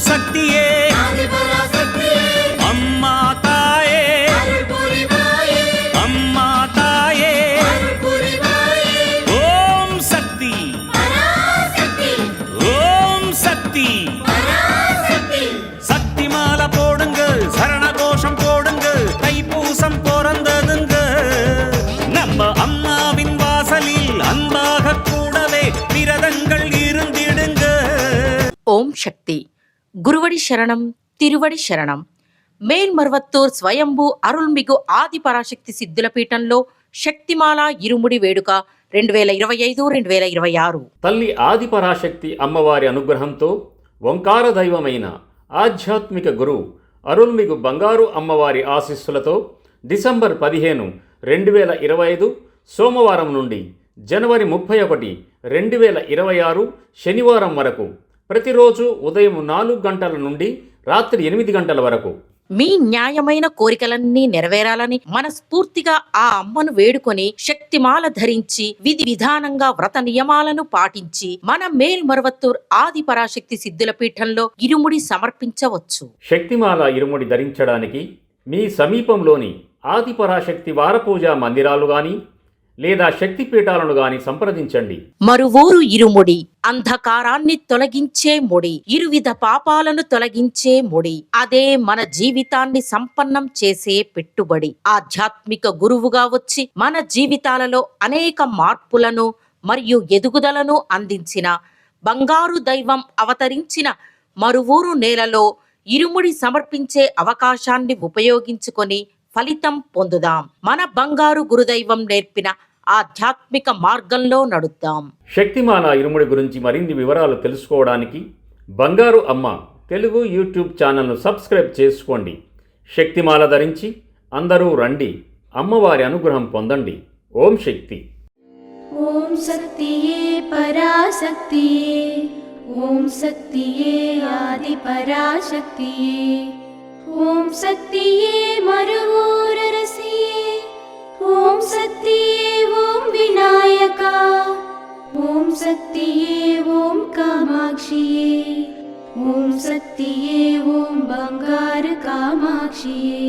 శక్తియే అమ్మా తాయే అమ్మా తాయే ఓం శక్తి ஓம் சக்தி சக்தி மாலை போடுங்க சரண கோஷம் போடுங்க தைப்பூசம் பிறந்ததுங்க நம்ம அம்மாவின் வாசலில் அன்பாக கூடவே விரதங்கள் இருந்திடுங்க. ఓం శక్తి గురువడి శరణం తిరువడి శరణం. మేల్మరువత్తూర్ స్వయంభూ అరుల్మిగు ఆది పరాశక్తి సిద్ధుల పీఠంలో శక్తిమాల ఇరుముడి వేడుక 2025-2026. తల్లి ఆది పరాశక్తి అమ్మవారి అనుగ్రహంతో ఓంకార దైవమైన ఆధ్యాత్మిక గురు అరుల్మిగు బంగారు అమ్మవారి ఆశీస్సులతో డిసెంబర్ 15, 2025 సోమవారం నుండి జనవరి 31, 2026 శనివారం వరకు ప్రతిరోజు ఉదయం 4 గంటల నుండి రాత్రి 8 గంటల వరకు మీ న్యాయమైన కోరికలన్నీ నెరవేరాలని మనస్ఫూర్తిగా ఆ అమ్మను వేడుకొని శక్తిమాల ధరించి విధి విధానంగా వ్రత నియమాలను పాటించి మన మేల్మరువత్తూర్ ఆది పరాశక్తి సిద్ధుల పీఠంలో ఇరుముడి సమర్పించవచ్చు. శక్తిమాల ఇరుముడి ధరించడానికి మీ సమీపంలోని ఆది పరాశక్తి వారపూజా మందిరాలు గాని లేదా శక్తిపీఠాలను గాని సంప్రదించండి. మరువూరు ఇరుముడి అంధకారాన్ని తొలగించే ముడి, ఇరువిధ పాపాలను తొలగించే ముడి, అదే మన జీవితాన్ని సంపన్నం చేసే పెట్టుబడి. ఆధ్యాత్మిక గురువుగా వచ్చి మన జీవితాలలో అనేక మార్పులను మరియు ఎదుగుదలను అందించిన బంగారు దైవం అవతరించిన మరువూరు నేలలో ఇరుముడి సమర్పించే అవకాశాన్ని ఉపయోగించుకొని ఫలితం పొందుదాం. మన బంగారు గురుదైవం నేర్పిన ఆధ్యాత్మిక మార్గంలో నడుద్దాం. శక్తిమాల ఇరుముడి గురించి మరిన్ని వివరాలు తెలుసుకోవడానికి బంగారు అమ్మ తెలుగు యూట్యూబ్ ఛానల్ను సబ్స్క్రైబ్ చేసుకోండి. శక్తిమాల ధరించి అందరూ రండి, అమ్మవారి అనుగ్రహం పొందండి. ఓం శక్తి. ఓం శక్తియే పరాశక్తియే, ఓం శక్తియే ఆది పరాశక్తియే, ఓం శక్తియే మరువూరరసియే, ఓం శక్తియే ఓం వినాయక, ఓం శక్తియే ఓం కామాక్షియే, ఓం శక్తియే ఓం బంగారు కామాక్షియే.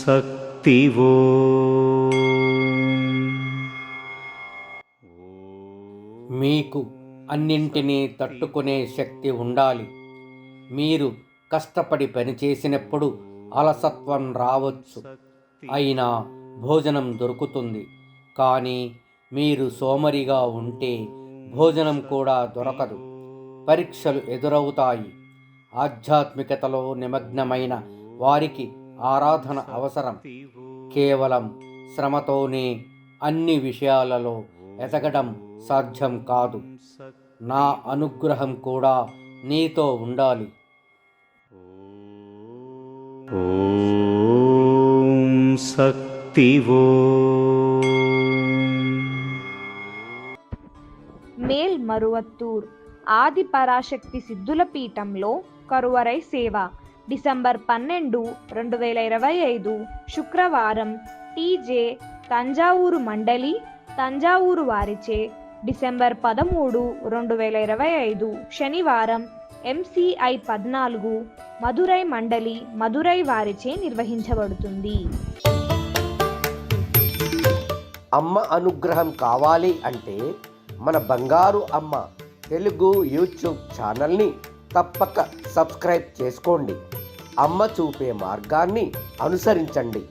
శక్తివో మీకు అన్నింటినీ తట్టుకునే శక్తి ఉండాలి. మీరు కష్టపడి పనిచేసినప్పుడు అలసత్వం రావచ్చు, అయినా భోజనం దొరుకుతుంది. కానీ మీరు సోమరిగా ఉంటే భోజనం కూడా దొరకదు. పరీక్షలు ఎదురవుతాయి. ఆధ్యాత్మికతలో నిమగ్నమైన వారికి ఆరాధన అవసరం. కేవలం శ్రమతోనే అన్ని విషయాలలో ఎదగడం సాధ్యం కాదు. నా అనుగ్రహం కూడా నీతో ఉండాలి. ఓం శక్తివో. మేల్మరువత్తూర్ ఆది పరాశక్తి సిద్ధుల పీఠంలో కరువరై సేవ డిసెంబర్ 12, 2025 శుక్రవారం టీజే తంజావూరు మండలి తంజావూరు వారిచే, డిసెంబర్ 13, 2025 శనివారం MCI 14 మదురై మండలి మదురై వారిచే నిర్వహించబడుతుంది. అమ్మ అనుగ్రహం కావాలి అంటే మన బంగారు అమ్మ తెలుగు యూట్యూబ్ ఛానల్ని తప్పక సబ్స్క్రైబ్ చేసుకోండి. అమ్మ చూపే మార్గాన్ని అనుసరించండి.